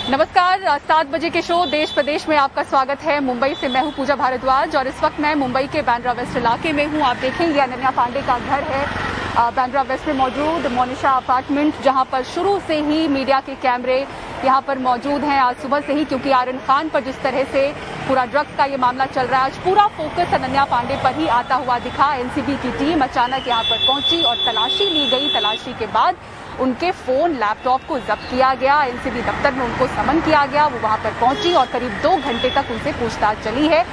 नमस्कार, 7 बजे के शो देश प्रदेश में आपका स्वागत है। मुंबई से मैं हूं पूजा भारद्वाज और इस वक्त मैं मुंबई के बांद्रा वेस्ट इलाके में हूं। आप देखें ये अनन्या पांडे का घर है बांद्रा वेस्ट में मौजूद मोनिशा अपार्टमेंट, जहां पर शुरू से ही मीडिया के कैमरे यहां पर मौजूद हैं आज सुबह से ही, क्योंकि आर्यन खान पर जिस तरह से पूरा ड्रग्स का ये मामला चल रहा है, आज पूरा फोकस अनन्या पांडे पर ही आता हुआ दिखा। एनसीबी की टीम अचानक यहां पर पहुंची और तलाशी ली गई। तलाशी के बाद उनके फोन लैपटॉप को जब्त किया गया। एनसीबी दफ्तर में उनको समन किया गया। वो वहां पर पहुंची और करीब 2 घंटे तक उनसे पूछताछ चली है।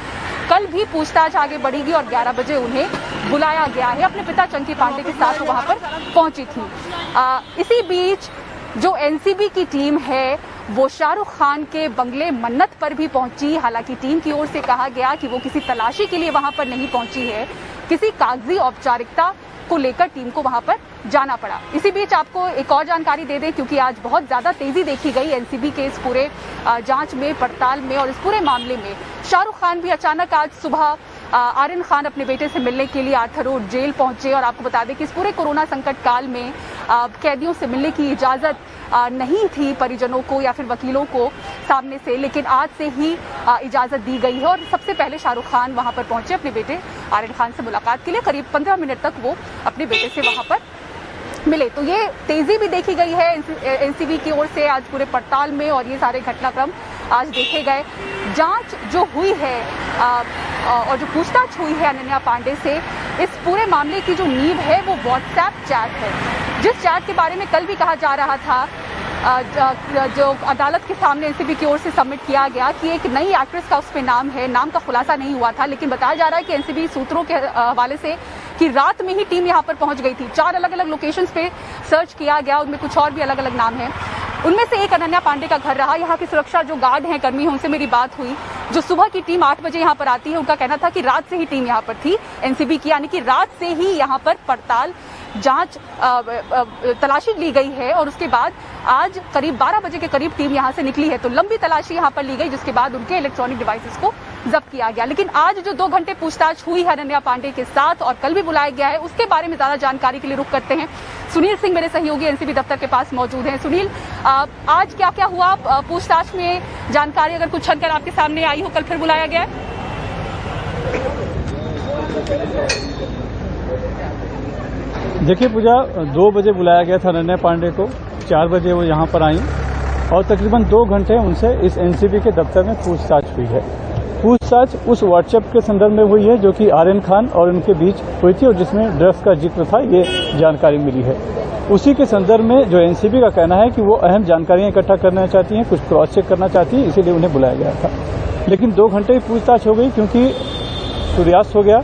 कल भी पूछताछ आगे बढ़ेगी और 11 बजे उन्हें बुलाया गया है। अपने पिता चंकी पांडे के साथ वो वहां पर पहुंची थी। इसी बीच जो एनसीबी की टीम है वो शाहरुख खान के बंगले मन्नत पर भी पहुंची। हालांकि टीम की ओर से कहा गया कि वो किसी तलाशी के लिए वहां पर नहीं पहुंची है, किसी कागजी औपचारिकता को लेकर टीम को वहां पर जाना पड़ा। इसी बीच आपको एक और जानकारी दे दें, क्योंकि आज बहुत ज्यादा तेजी देखी गई एनसीबी के इस पूरे जांच में, पड़ताल में और इस पूरे मामले में। शाहरुख खान भी अचानक आज सुबह आर्यन खान अपने बेटे से मिलने के लिए आर्थर रोड जेल पहुंचे। और आपको बता दें कि इस पूरे कोरोना संकट काल में कैदियों से मिलने की इजाजत नहीं थी परिजनों को या फिर वकीलों को सामने से, लेकिन आज से ही इजाजत दी गई है। और सबसे पहले शाहरुख खान वहां पर पहुंचे अपने बेटे आर्यन खान से मुलाकात के लिए। करीब 15 मिनट तक वो अपने बेटे से वहां पर मिले। तो ये तेजी भी देखी गई है एनसीबी की ओर से आज पूरे पड़ताल में और ये सारे घटनाक्रम आज देखे गए। जांच जो हुई है और जो पूछताछ हुई है अनन्या पांडे से, इस पूरे मामले की जो नींव है वो व्हाट्सएप चैट है, जिस चैट के बारे में कल भी कहा जा रहा था, जो अदालत के सामने एनसीबी की ओर से सबमिट किया गया कि एक नई एक्ट्रेस का उस पे नाम है। नाम का खुलासा नहीं हुआ था, लेकिन बताया जा रहा है कि एनसीबी सूत्रों के हवाले से कि रात में ही टीम यहां पर पहुंच गई थी। 4 अलग अलग लोकेशंस पे सर्च किया गया, उनमें कुछ और भी अलग अलग नाम हैं। उनमें से एक अनन्या पांडे का घर रहा। यहाँ की सुरक्षा जो गार्ड हैं, कर्मी हैं, उनसे मेरी बात हुई। जो सुबह की टीम 8 बजे यहाँ पर आती है, उनका कहना था कि रात से ही टीम यहाँ पर थी एनसीबी की, यानी कि रात से ही यहाँ पर पड़ताल, जांच, तलाशी ली गई है। और उसके बाद आज करीब 12 बजे के करीब टीम यहाँ से निकली है। तो लंबी तलाशी यहाँ पर ली गई, जिसके बाद उनके इलेक्ट्रॉनिक डिवाइसेस को जब्त किया गया। लेकिन आज जो 2 घंटे पूछताछ हुई है अनन्या पांडे के साथ और कल भी बुलाया गया है, उसके बारे में ज्यादा जानकारी के लिए रुख करते हैं। सुनील सिंह मेरे सहयोगी एनसीबी दफ्तर के पास मौजूद हैं। सुनील, आज क्या क्या हुआ पूछताछ में? जानकारी अगर कुछ छनकर आपके सामने आई हो, कल फिर बुलाया गया है? देखिए पूजा, 2 बजे बुलाया गया था अनन्या पांडे को, 4 बजे वो यहाँ पर आई और तकरीबन 2 घंटे उनसे इस एनसीबी के दफ्तर में पूछताछ हुई है। पूछताछ उस व्हाट्सएप के संदर्भ में हुई है जो कि आर्यन खान और उनके बीच हुई थी और जिसमें ड्रग्स का जिक्र था, ये जानकारी मिली है। उसी के संदर्भ में जो एनसीबी का कहना है कि वो अहम जानकारियां इकट्ठा करना चाहती हैं, कुछ क्रॉस चेक करना चाहती हैं, इसीलिए उन्हें बुलाया गया था। लेकिन 2 घंटे की पूछताछ हो गई, क्योंकि सूर्यास्त हो गया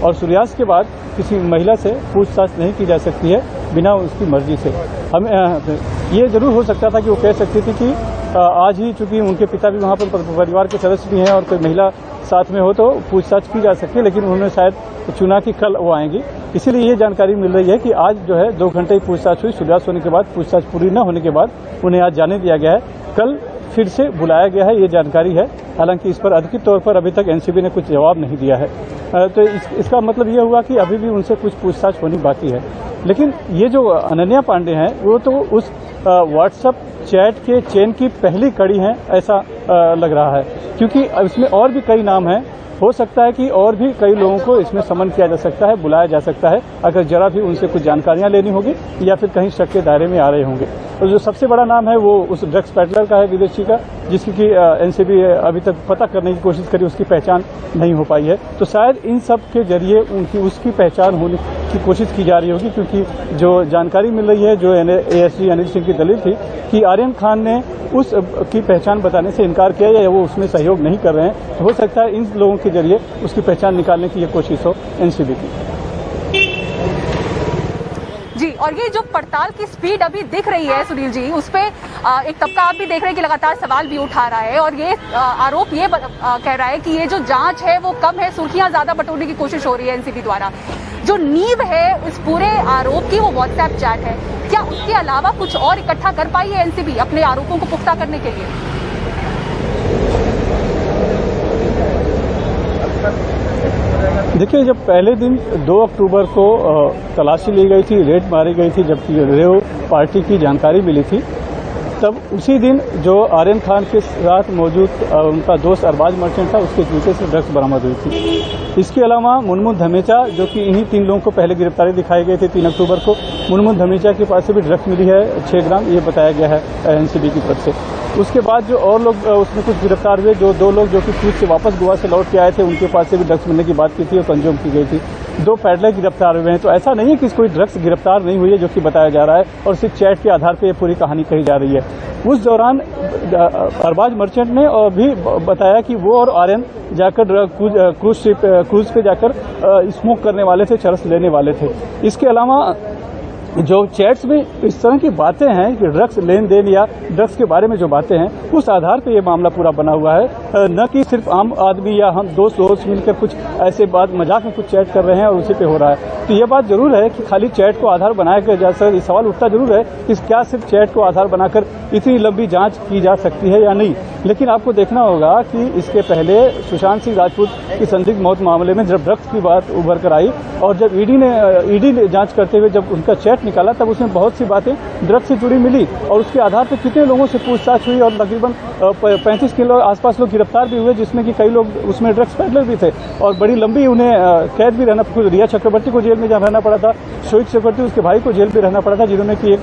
और सूर्यास्त के बाद किसी महिला से पूछताछ नहीं की जा सकती है बिना उसकी मर्जी से। हमें ये जरूर हो सकता था कि वो कह सकती थी कि आज ही, चूंकि उनके पिता भी वहाँ पर परिवार के सदस्य भी हैं और कोई महिला साथ में हो तो पूछताछ की जा सकती है, लेकिन उन्होंने शायद चुना कि कल वो आएंगी। इसीलिए ये जानकारी मिल रही है कि आज जो है 2 घंटे की पूछताछ हुई। सूर्यास्त होने के बाद, पूछताछ पूरी न होने के बाद उन्हें आज जाने दिया गया है। कल फिर से बुलाया गया है, ये जानकारी है। हालांकि इस पर अधिकृत तौर पर अभी तक एनसीबी ने कुछ जवाब नहीं दिया है। तो इसका मतलब ये हुआ कि अभी भी उनसे कुछ पूछताछ होनी बाकी है। लेकिन ये जो अनन्या पांडे हैं, वो तो उस व्हाट्सएप चैट के चेन की पहली कड़ी हैं, ऐसा लग रहा है, क्योंकि इसमें और भी कई नाम हैं। हो सकता है कि और भी कई लोगों को इसमें समन किया जा सकता है, बुलाया जा सकता है, अगर जरा भी उनसे कुछ जानकारियां लेनी होगी या फिर कहीं शक के दायरे में आ रहे होंगे। तो जो सबसे बड़ा नाम है वो उस ड्रग्स पेडलर का है, विदेशी का, जिसकी कि एनसीबी अभी तक पता करने की कोशिश करी, उसकी पहचान नहीं हो पाई है। तो शायद इन सब के जरिए उसकी पहचान होने की कोशिश की जा रही होगी, क्योंकि जो जानकारी मिल रही है, जो एएसपी अनिल सिंह की दलील थी कि आर्यन खान ने उस की पहचान बताने से इनकार किया या वो उसमें सहयोग नहीं कर रहे हैं, तो हो सकता है इन लोगों के जरिए उसकी पहचान निकालने की ये कोशिश हो एनसीबी की। जी, और ये जो पड़ताल की स्पीड अभी दिख रही है सुनील जी, उस पे एक तबका आप भी देख रहे हैं कि लगातार सवाल भी उठा रहा है और ये आरोप ये कह रहा है कि ये जो जांच है वो कम है, सुर्खियां ज्यादा बटोरने की कोशिश हो रही है एनसीबी द्वारा। जो नींव है इस पूरे आरोप की वो व्हाट्सएप चैट है। क्या उसके अलावा कुछ और इकट्ठा कर पाई है एनसीबी अपने आरोपों को पुख्ता करने के लिए? देखिए, जब पहले दिन 2 अक्टूबर को तलाशी ली गई थी, रेड मारी गई थी, जबकि रेव पार्टी की जानकारी मिली थी, तब उसी दिन जो आर्यन खान के साथ मौजूद उनका दोस्त अरबाज मर्चेंट था, उसके जूते से ड्रग्स बरामद हुई थी। इसके अलावा मुनमुन धमेचा, जो कि इन्हीं 3 लोगों को पहले गिरफ्तारी दिखाई गई थी 3 अक्टूबर को, मुनमुन धमेचा के पास से भी ड्रग्स मिली है 6 ग्राम, ये बताया गया है एनसीबी की तरफ से। उसके बाद जो और लोग उसमें कुछ गिरफ्तार हुए, जो 2 लोग जो कि कूच से वापस गोवा से लौट के आए थे, उनके पास से भी ड्रग्स मिलने की बात की थी और कंज्यूम की गई थी। 2 पैडलर गिरफ्तार हुए हैं। तो ऐसा नहीं है कि कोई ड्रग्स गिरफ्तार नहीं हुई है, जो कि बताया जा रहा है, और सिर्फ चैट के आधार पर यह पूरी कहानी कही जा रही है। उस दौरान अरबाज मर्चेंट ने भी बताया कि वो और आर्यन जाकर क्रूज पे जाकर स्मोक करने वाले थे, चरस लेने वाले थे। इसके अलावा जो चैट्स में इस तरह की बातें हैं कि ड्रग्स लेन देन या ड्रग्स के बारे में जो बातें हैं, उस आधार पे ये मामला पूरा बना हुआ है, न कि सिर्फ आम आदमी या हम दोस्त मिलकर कुछ ऐसे बात मजाक में कुछ चैट कर रहे हैं और उसी पे हो रहा है। तो ये बात जरूर है कि खाली चैट को आधार बनाकर जा सकता, ये सवाल उठता जरूर है कि क्या सिर्फ चैट को आधार बनाकर इतनी लंबी जांच की जा सकती है या नहीं। लेकिन आपको देखना होगा कि इसके पहले सुशांत सिंह राजपूत की संदिग्ध मौत मामले में जब ड्रग्स की बात उभर कर आई और जब ईडी ने जांच करते हुए जब उनका चैट निकाला, तब उसमें बहुत सी बातें ड्रग्स से जुड़ी मिली और उसके आधार पर कितने लोगों से पूछताछ हुई और तकरीबन 35 किलो आसपास लोग गिरफ्तार भी हुए, जिसमें कि कई लोग उसमें ड्रग्स पैडलर भी थे और बड़ी लंबी उन्हें कैद भी रहना। रिया चक्रवर्ती को जेल में रहना पड़ा था, शोएब चक्रवर्ती उसके भाई को जेल में रहना पड़ा था, जिन्होंने कि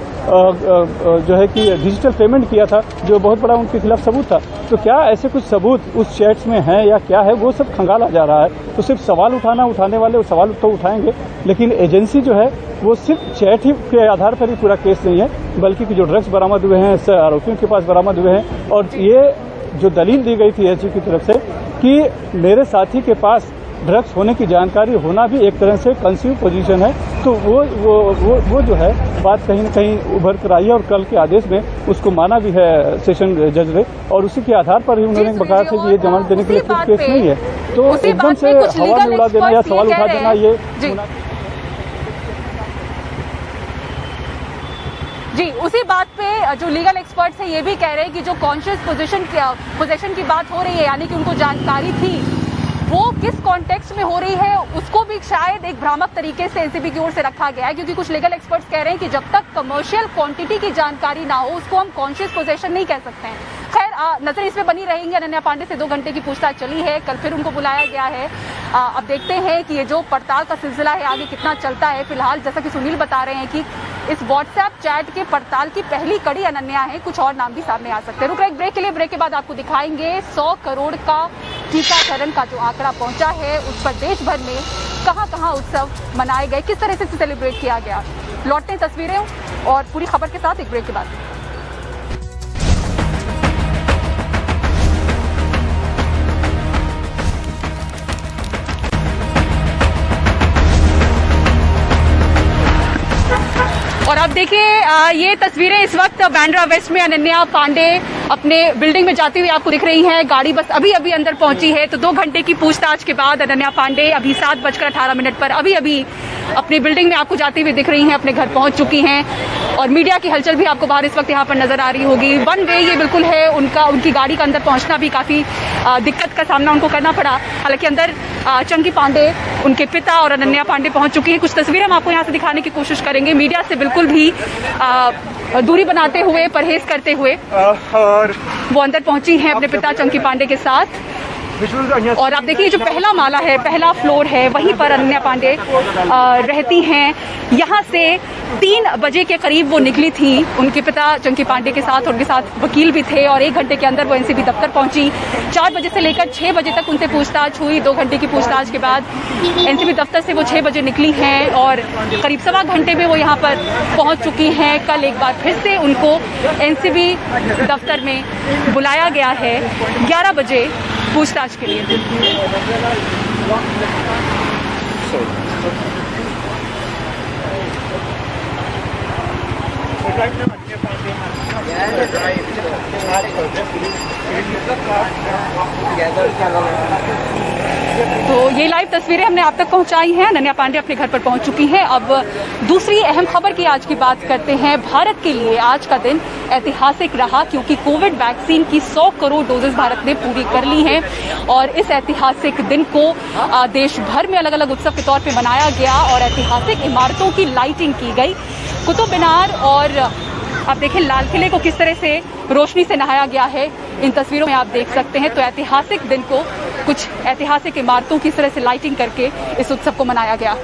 जो है कि डिजिटल पेमेंट किया था, जो बहुत बड़ा उनके खिलाफ सबूत था। तो क्या ऐसे कुछ सबूत उस चैट्स में हैं या क्या है, वो सब खंगाला जा रहा है। तो सिर्फ सवाल उठाने वाले सवाल तो उठाएंगे, लेकिन एजेंसी जो है वो सिर्फ चैट ही के आधार पर ही पूरा केस नहीं है, बल्कि जो ड्रग्स बरामद हुए हैं आरोपियों के पास बरामद हुए हैं। और ये जो दलील दी गई थी एसजी की तरफ से कि मेरे साथी के पास ड्रग्स होने की जानकारी होना भी एक तरह से कंसीव पोजीशन है, तो वो जो है बात कहीं न कहीं उभर कर आई है और कल के आदेश में उसको माना भी है सेशन जज ने, और उसी के आधार पर ही उन्होंने बताया था कि ये जमानत देने के लिए कुछ केस नहीं है। तो एकदम से हवा में उड़ा देना या सवाल उठा देना ये जी, उसी बात पे जो लीगल एक्सपर्ट्स हैं ये भी कह रहे हैं कि जो कॉन्शियस पोजीशन की बात हो रही है, यानी कि उनको जानकारी थी, वो किस कॉन्टेक्स्ट में हो रही है उसको भी शायद एक भ्रामक तरीके से एनसीबी की ओर से रखा गया है, क्योंकि कुछ लीगल एक्सपर्ट्स कह रहे हैं कि जब तक कमर्शियल क्वांटिटी की जानकारी ना हो उसको हम कॉन्शियस पोजेशन नहीं कह सकते हैं। खैर, नजर इसमें बनी रहेंगी। अनन्या पांडे से 2 घंटे की पूछताछ चली है, कल फिर उनको बुलाया गया है। अब देखते हैं कि ये जो पड़ताल का सिलसिला है आगे कितना चलता है। फिलहाल जैसा कि सुनील बता रहे हैं कि इस व्हाट्सएप चैट के पड़ताल की पहली कड़ी अनन्या है, कुछ और नाम भी सामने आ सकते हैं। रुक रहे एक ब्रेक के लिए, ब्रेक के बाद आपको दिखाएंगे 100 करोड़ का टीकाकरण का जो आंकड़ा पहुंचा है, उस पर देश भर में कहां उत्सव मनाए गए, किस तरह से सेलिब्रेट किया गया। लौटते हैं तस्वीरें और पूरी खबर के साथ एक ब्रेक के बाद। और अब देखिए ये तस्वीरें इस वक्त बांद्रा वेस्ट में अनन्या पांडे अपने बिल्डिंग में जाती हुई आपको दिख रही हैं। गाड़ी बस अभी अंदर पहुंची है। तो 2 घंटे की पूछताछ के बाद अनन्या पांडे अभी 7:18 पर अभी अपनी बिल्डिंग में आपको जाती हुई दिख रही हैं, अपने घर पहुंच चुकी हैं। और मीडिया की हलचल भी आपको बाहर इस वक्त यहाँ पर नजर आ रही होगी। वन वे ये बिल्कुल है, उनकी गाड़ी का अंदर पहुंचना भी काफी दिक्कत का सामना उनको करना पड़ा। हालांकि अंदर चंकी पांडे, उनके पिता और अनन्या पांडे पहुंच चुकी हैं। कुछ तस्वीरें हम आपको यहाँ से दिखाने की कोशिश करेंगे, मीडिया से बिल्कुल भी दूरी बनाते हुए, परहेज करते हुए वो अंदर पहुंची हैं अपने पिता चंकी पांडे के साथ। और आप देखिए जो पहला माला है, पहला फ्लोर है, वहीं पर अनन्या पांडे रहती हैं। यहाँ से 3 बजे के करीब वो निकली थी उनके पिता चंकी पांडे के साथ, उनके साथ वकील भी थे, और 1 घंटे के अंदर वो एनसीबी दफ्तर पहुंची। 4 बजे से लेकर 6 बजे तक उनसे पूछताछ हुई। 2 घंटे की पूछताछ के बाद एनसीबी दफ्तर से वो 6 बजे निकली हैं और करीब 1.25 घंटे में वो यहाँ पर पहुंच चुकी हैं। कल एक बार फिर से उनको एनसीबी दफ्तर में बुलाया गया है 11 बजे पूछताछ के लिए। तो ये लाइव तस्वीरें हमने आप तक पहुंचाई हैं। अनन्या पांडे अपने घर पर पहुंच चुकी हैं। अब दूसरी अहम खबर की आज की बात करते हैं। भारत के लिए आज का दिन ऐतिहासिक रहा, क्योंकि कोविड वैक्सीन की 100 करोड़ डोजेस भारत ने पूरी कर ली हैं। और इस ऐतिहासिक दिन को देश भर में अलग अलग उत्सव के तौर पे मनाया गया और ऐतिहासिक इमारतों की लाइटिंग की गई। कुतुब मीनार और आप देखें लाल किले को किस तरह से रोशनी से नहाया गया है, इन तस्वीरों में आप देख सकते हैं। तो ऐतिहासिक दिन को कुछ ऐतिहासिक इमारतों की तरह से लाइटिंग करके इस उत्सव को मनाया गया।